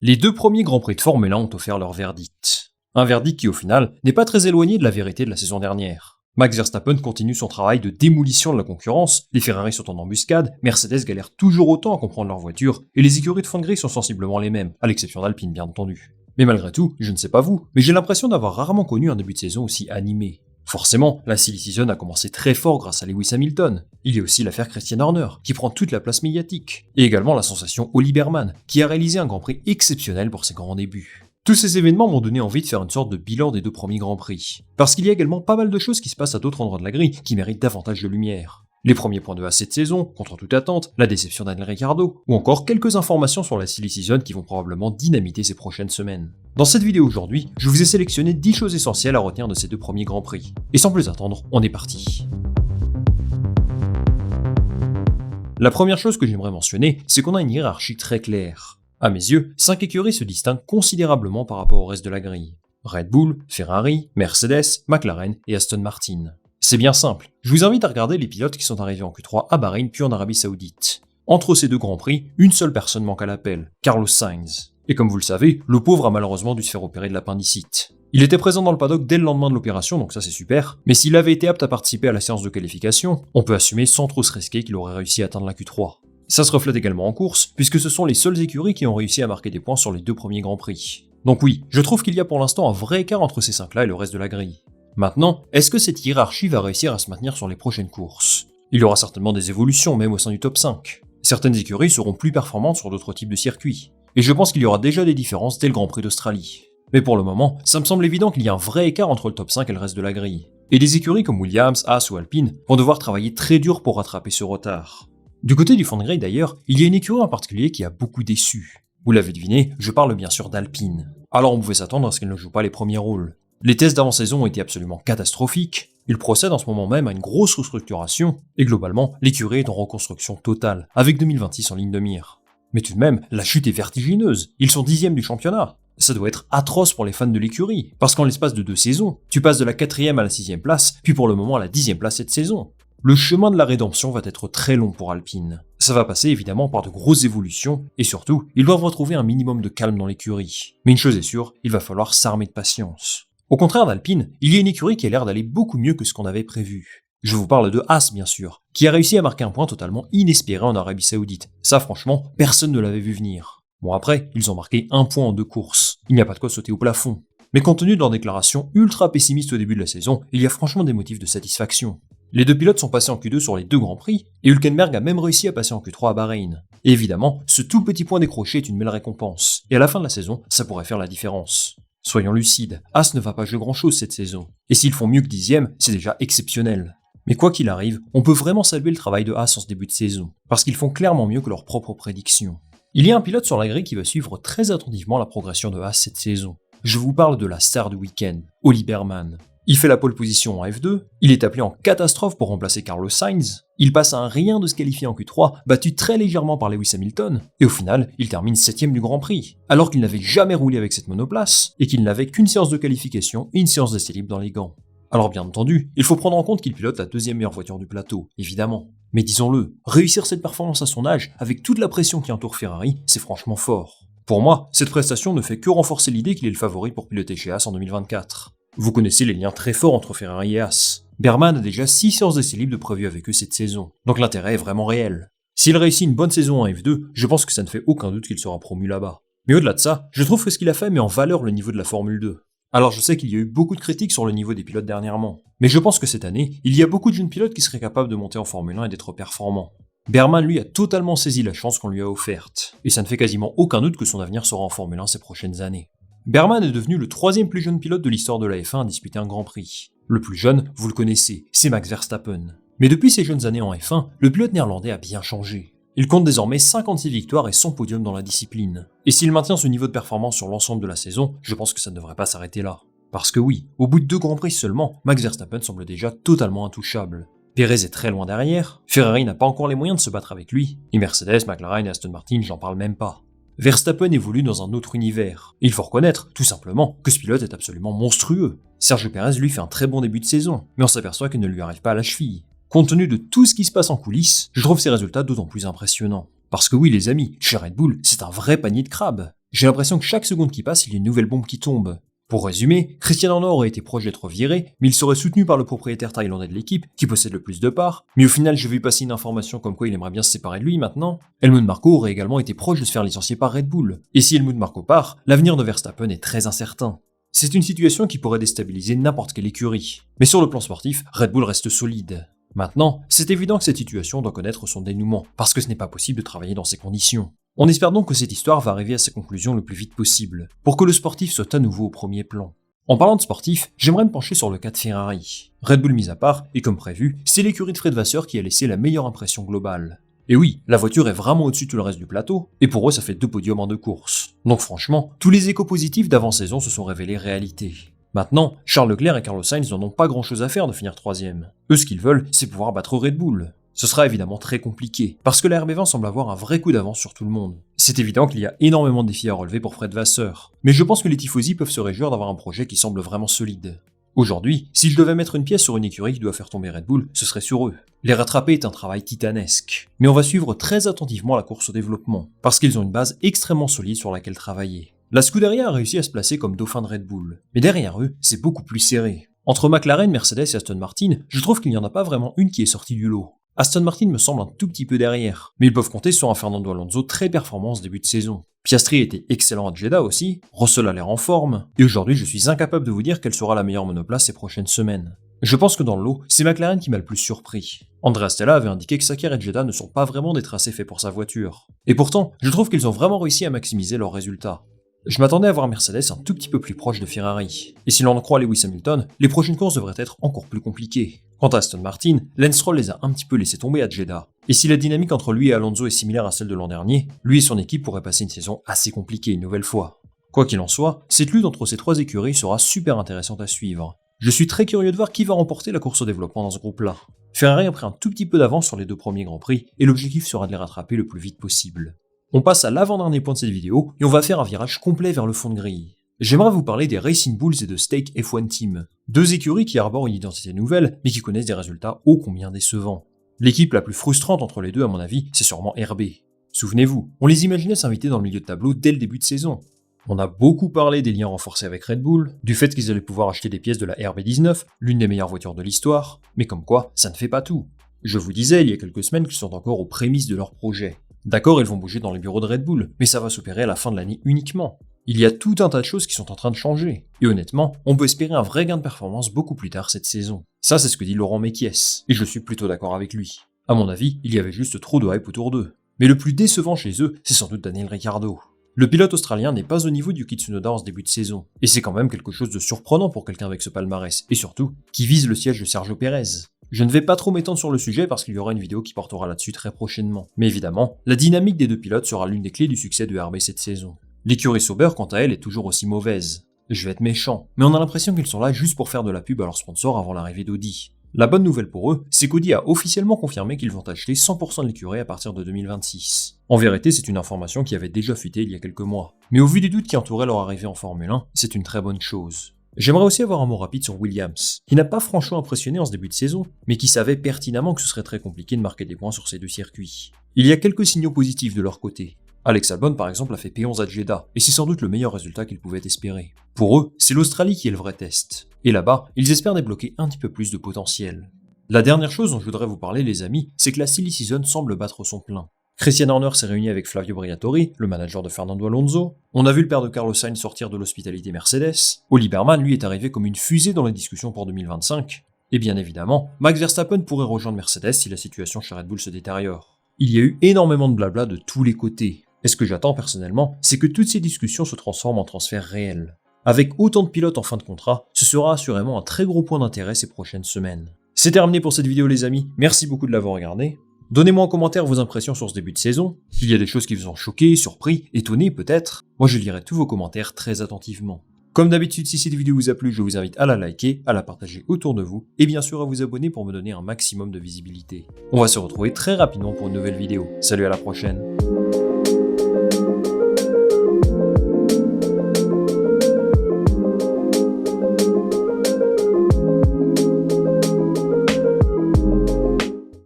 Les deux premiers Grands Prix de Formule 1 ont offert leur verdict. Un verdict qui au final n'est pas très éloigné de la vérité de la saison dernière. Max Verstappen continue son travail de démolition de la concurrence, les Ferrari sont en embuscade, Mercedes galère toujours autant à comprendre leur voiture, et les écuries de fond de grille sont sensiblement les mêmes, à l'exception d'Alpine bien entendu. Mais malgré tout, je ne sais pas vous, mais j'ai l'impression d'avoir rarement connu un début de saison aussi animé. Forcément, la silly season a commencé très fort grâce à Lewis Hamilton. Il y a aussi l'affaire Christian Horner, qui prend toute la place médiatique. Et également la sensation Ollie Behrman, qui a réalisé un Grand Prix exceptionnel pour ses grands débuts. Tous ces événements m'ont donné envie de faire une sorte de bilan des deux premiers Grands Prix. Parce qu'il y a également pas mal de choses qui se passent à d'autres endroits de la grille qui méritent davantage de lumière. Les premiers points de Haas cette saison, contre toute attente, la déception d'Daniel Ricciardo, ou encore quelques informations sur la silly season qui vont probablement dynamiter ces prochaines semaines. Dans cette vidéo aujourd'hui, je vous ai sélectionné 10 choses essentielles à retenir de ces deux premiers Grands Prix. Et sans plus attendre, on est parti. La première chose que j'aimerais mentionner, c'est qu'on a une hiérarchie très claire. À mes yeux, 5 écuries se distinguent considérablement par rapport au reste de la grille. Red Bull, Ferrari, Mercedes, McLaren et Aston Martin. C'est bien simple, je vous invite à regarder les pilotes qui sont arrivés en Q3 à Bahreïn puis en Arabie Saoudite. Entre ces deux Grands Prix, une seule personne manque à l'appel, Carlos Sainz. Et comme vous le savez, le pauvre a malheureusement dû se faire opérer de l'appendicite. Il était présent dans le paddock dès le lendemain de l'opération, donc ça c'est super, mais s'il avait été apte à participer à la séance de qualification, on peut assumer sans trop se risquer qu'il aurait réussi à atteindre la Q3. Ça se reflète également en course, puisque ce sont les seules écuries qui ont réussi à marquer des points sur les deux premiers Grands Prix. Donc oui, je trouve qu'il y a pour l'instant un vrai écart entre ces 5-là et le reste de la grille. Maintenant, est-ce que cette hiérarchie va réussir à se maintenir sur les prochaines courses? Il y aura certainement des évolutions, même au sein du top 5. Certaines écuries seront plus performantes sur d'autres types de circuits. Et je pense qu'il y aura déjà des différences dès le Grand Prix d'Australie. Mais pour le moment, ça me semble évident qu'il y a un vrai écart entre le top 5 et le reste de la grille. Et des écuries comme Williams, Haas ou Alpine vont devoir travailler très dur pour rattraper ce retard. Du côté du fond de grille d'ailleurs, il y a une écurie en particulier qui a beaucoup déçu. Vous l'avez deviné, je parle bien sûr d'Alpine. Alors on pouvait s'attendre à ce qu'elle ne joue pas les premiers rôles. Les tests d'avant-saison ont été absolument catastrophiques, il procède en ce moment même à une grosse restructuration, et globalement, l'écurie est en reconstruction totale, avec 2026 en ligne de mire. Mais tout de même, la chute est vertigineuse, ils sont 10e du championnat. Ça doit être atroce pour les fans de l'écurie, parce qu'en l'espace de 2 saisons, tu passes de la 4e à la 6e place, puis pour le moment à la 10e place cette saison. Le chemin de la rédemption va être très long pour Alpine. Ça va passer évidemment par de grosses évolutions, et surtout, ils doivent retrouver un minimum de calme dans l'écurie. Mais une chose est sûre, il va falloir s'armer de patience. Au contraire d'Alpine, il y a une écurie qui a l'air d'aller beaucoup mieux que ce qu'on avait prévu. Je vous parle de Haas bien sûr, qui a réussi à marquer un point totalement inespéré en Arabie Saoudite. Ça franchement, personne ne l'avait vu venir. Bon après, ils ont marqué 1 point en 2 courses. Il n'y a pas de quoi sauter au plafond. Mais compte tenu de leur déclaration ultra pessimiste au début de la saison, il y a franchement des motifs de satisfaction. Les deux pilotes sont passés en Q2 sur les 2 Grands Prix, et Hülkenberg a même réussi à passer en Q3 à Bahreïn. Et évidemment, ce tout petit point décroché est une belle récompense, et à la fin de la saison, ça pourrait faire la différence. Soyons lucides, Haas ne va pas jouer grand chose cette saison, et s'ils font mieux que 10e, c'est déjà exceptionnel. Mais quoi qu'il arrive, on peut vraiment saluer le travail de Haas en ce début de saison, parce qu'ils font clairement mieux que leurs propres prédictions. Il y a un pilote sur la grille qui va suivre très attentivement la progression de Haas cette saison. Je vous parle de la star du week-end, Ollie Behrman. Il fait la pole position en F2, il est appelé en catastrophe pour remplacer Carlos Sainz, il passe à un rien de se qualifier en Q3, battu très légèrement par Lewis Hamilton, et au final, il termine 7ème du Grand Prix, alors qu'il n'avait jamais roulé avec cette monoplace, et qu'il n'avait qu'une séance de qualification et une séance d'essai libre dans les gants. Alors bien entendu, il faut prendre en compte qu'il pilote la 2e meilleure voiture du plateau, évidemment. Mais disons-le, réussir cette performance à son âge, avec toute la pression qui entoure Ferrari, c'est franchement fort. Pour moi, cette prestation ne fait que renforcer l'idée qu'il est le favori pour piloter chez Haas en 2024. Vous connaissez les liens très forts entre Ferrari et Haas. Behrman a déjà 6 séances d'essai libre de prévues avec eux cette saison, donc l'intérêt est vraiment réel. S'il réussit une bonne saison en F2, je pense que ça ne fait aucun doute qu'il sera promu là-bas. Mais au-delà de ça, je trouve que ce qu'il a fait met en valeur le niveau de la Formule 2. Alors je sais qu'il y a eu beaucoup de critiques sur le niveau des pilotes dernièrement, mais je pense que cette année, il y a beaucoup de jeunes pilotes qui seraient capables de monter en Formule 1 et d'être performants. Behrman lui a totalement saisi la chance qu'on lui a offerte, et ça ne fait quasiment aucun doute que son avenir sera en Formule 1 ces prochaines années. Behrman est devenu le 3e plus jeune pilote de l'histoire de la F1 à disputer un Grand Prix. Le plus jeune, vous le connaissez, c'est Max Verstappen. Mais depuis ses jeunes années en F1, le pilote néerlandais a bien changé. Il compte désormais 56 victoires et 100 podiums dans la discipline. Et s'il maintient ce niveau de performance sur l'ensemble de la saison, je pense que ça ne devrait pas s'arrêter là. Parce que oui, au bout de 2 Grands Prix seulement, Max Verstappen semble déjà totalement intouchable. Pérez est très loin derrière, Ferrari n'a pas encore les moyens de se battre avec lui, et Mercedes, McLaren et Aston Martin, j'en parle même pas. Verstappen évolue dans un autre univers. Et il faut reconnaître, tout simplement, que ce pilote est absolument monstrueux. Sergio Pérez lui fait un très bon début de saison, mais on s'aperçoit qu'il ne lui arrive pas à la cheville. Compte tenu de tout ce qui se passe en coulisses, je trouve ces résultats d'autant plus impressionnants. Parce que oui les amis, chez Red Bull, c'est un vrai panier de crabes. J'ai l'impression que chaque seconde qui passe, il y a une nouvelle bombe qui tombe. Pour résumer, Christian Horner aurait été proche d'être viré, mais il serait soutenu par le propriétaire thaïlandais de l'équipe, qui possède le plus de parts, mais au final j'ai vu passer une information comme quoi il aimerait bien se séparer de lui maintenant. Helmut Marko aurait également été proche de se faire licencier par Red Bull. Et si Helmut Marko part, l'avenir de Verstappen est très incertain. C'est une situation qui pourrait déstabiliser n'importe quelle écurie. Mais sur le plan sportif, Red Bull reste solide. Maintenant, c'est évident que cette situation doit connaître son dénouement, parce que ce n'est pas possible de travailler dans ces conditions. On espère donc que cette histoire va arriver à sa conclusion le plus vite possible, pour que le sportif soit à nouveau au premier plan. En parlant de sportif, j'aimerais me pencher sur le cas de Ferrari. Red Bull mis à part, et comme prévu, c'est l'écurie de Fred Vasseur qui a laissé la meilleure impression globale. Et oui, la voiture est vraiment au-dessus de tout le reste du plateau, et pour eux ça fait 2 podiums en 2 courses. Donc franchement, tous les échos positifs d'avant-saison se sont révélés réalité. Maintenant, Charles Leclerc et Carlos Sainz n'en ont pas grand chose à faire de finir 3ème. Eux ce qu'ils veulent, c'est pouvoir battre Red Bull. Ce sera évidemment très compliqué, parce que la RB20 semble avoir un vrai coup d'avance sur tout le monde. C'est évident qu'il y a énormément de défis à relever pour Fred Vasseur, mais je pense que les tifosi peuvent se réjouir d'avoir un projet qui semble vraiment solide. Aujourd'hui, si je devais mettre une pièce sur une écurie qui doit faire tomber Red Bull, ce serait sur eux. Les rattraper est un travail titanesque, mais on va suivre très attentivement la course au développement, parce qu'ils ont une base extrêmement solide sur laquelle travailler. La Scuderia a réussi à se placer comme dauphin de Red Bull, mais derrière eux, c'est beaucoup plus serré. Entre McLaren, Mercedes et Aston Martin, je trouve qu'il n'y en a pas vraiment une qui est sortie du lot. Aston Martin me semble un tout petit peu derrière, mais ils peuvent compter sur un Fernando Alonso très performant en ce début de saison. Piastri était excellent à Jeddah aussi, Russell a l'air en forme, et aujourd'hui je suis incapable de vous dire quelle sera la meilleure monoplace ces prochaines semaines. Je pense que dans le lot, c'est McLaren qui m'a le plus surpris. Andrea Stella avait indiqué que Sakhir et Jeddah ne sont pas vraiment des tracés faits pour sa voiture. Et pourtant, je trouve qu'ils ont vraiment réussi à maximiser leurs résultats. Je m'attendais à voir Mercedes un tout petit peu plus proche de Ferrari. Et si l'on en croit Lewis Hamilton, les prochaines courses devraient être encore plus compliquées. Quant à Aston Martin, Lance Stroll les a un petit peu laissés tomber à Jeddah. Et si la dynamique entre lui et Alonso est similaire à celle de l'an dernier, lui et son équipe pourraient passer une saison assez compliquée une nouvelle fois. Quoi qu'il en soit, cette lutte entre ces 3 écuries sera super intéressante à suivre. Je suis très curieux de voir qui va remporter la course au développement dans ce groupe-là. Ferrari a pris un tout petit peu d'avance sur les 2 premiers Grands Prix, et l'objectif sera de les rattraper le plus vite possible. On passe à l'avant-dernier point de cette vidéo, et on va faire un virage complet vers le fond de grille. J'aimerais vous parler des Racing Bulls et de Stake F1 Team, 2 écuries qui arborent une identité nouvelle, mais qui connaissent des résultats ô combien décevants. L'équipe la plus frustrante entre les deux, à mon avis, c'est sûrement RB. Souvenez-vous, on les imaginait s'inviter dans le milieu de tableau dès le début de saison. On a beaucoup parlé des liens renforcés avec Red Bull, du fait qu'ils allaient pouvoir acheter des pièces de la RB19, l'une des meilleures voitures de l'histoire, mais comme quoi, ça ne fait pas tout. Je vous disais il y a quelques semaines qu'ils sont encore aux prémices de leur projet. D'accord, ils vont bouger dans les bureaux de Red Bull, mais ça va s'opérer à la fin de l'année uniquement. Il y a tout un tas de choses qui sont en train de changer. Et honnêtement, on peut espérer un vrai gain de performance beaucoup plus tard cette saison. Ça, c'est ce que dit Laurent Mekies, et je suis plutôt d'accord avec lui. À mon avis, il y avait juste trop de hype autour d'eux. Mais le plus décevant chez eux, c'est sans doute Daniel Ricciardo. Le pilote australien n'est pas au niveau du Yuki Tsunoda en ce début de saison, et c'est quand même quelque chose de surprenant pour quelqu'un avec ce palmarès, et surtout, qui vise le siège de Sergio Pérez. Je ne vais pas trop m'étendre sur le sujet parce qu'il y aura une vidéo qui portera là-dessus très prochainement. Mais évidemment, la dynamique des 2 pilotes sera l'une des clés du succès de RB cette saison. L'écurie Sauber, quant à elle, est toujours aussi mauvaise. Je vais être méchant, mais on a l'impression qu'ils sont là juste pour faire de la pub à leur sponsor avant l'arrivée d'Audi. La bonne nouvelle pour eux, c'est qu'Audi a officiellement confirmé qu'ils vont acheter 100% de l'écurie à partir de 2026. En vérité, c'est une information qui avait déjà fuité il y a quelques mois. Mais au vu des doutes qui entouraient leur arrivée en Formule 1, c'est une très bonne chose. J'aimerais aussi avoir un mot rapide sur Williams, qui n'a pas franchement impressionné en ce début de saison, mais qui savait pertinemment que ce serait très compliqué de marquer des points sur ces 2 circuits. Il y a quelques signaux positifs de leur côté. Alex Albon par exemple a fait P11 à Jeddah, et c'est sans doute le meilleur résultat qu'ils pouvaient espérer. Pour eux, c'est l'Australie qui est le vrai test. Et là-bas, ils espèrent débloquer un petit peu plus de potentiel. La dernière chose dont je voudrais vous parler les amis, c'est que la silly season semble battre son plein. Christian Horner s'est réuni avec Flavio Briatore, le manager de Fernando Alonso. On a vu le père de Carlos Sainz sortir de l'hospitalité Mercedes. Oliver Berman, lui, est arrivé comme une fusée dans les discussions pour 2025. Et bien évidemment, Max Verstappen pourrait rejoindre Mercedes si la situation chez Red Bull se détériore. Il y a eu énormément de blabla de tous les côtés. Et ce que j'attends personnellement, c'est que toutes ces discussions se transforment en transferts réels. Avec autant de pilotes en fin de contrat, ce sera assurément un très gros point d'intérêt ces prochaines semaines. C'est terminé pour cette vidéo les amis, merci beaucoup de l'avoir regardé. Donnez-moi en commentaire vos impressions sur ce début de saison. S'il y a des choses qui vous ont choqué, surpris, étonné peut-être, moi je lirai tous vos commentaires très attentivement. Comme d'habitude, si cette vidéo vous a plu, je vous invite à la liker, à la partager autour de vous, et bien sûr à vous abonner pour me donner un maximum de visibilité. On va se retrouver très rapidement pour une nouvelle vidéo. Salut, à la prochaine.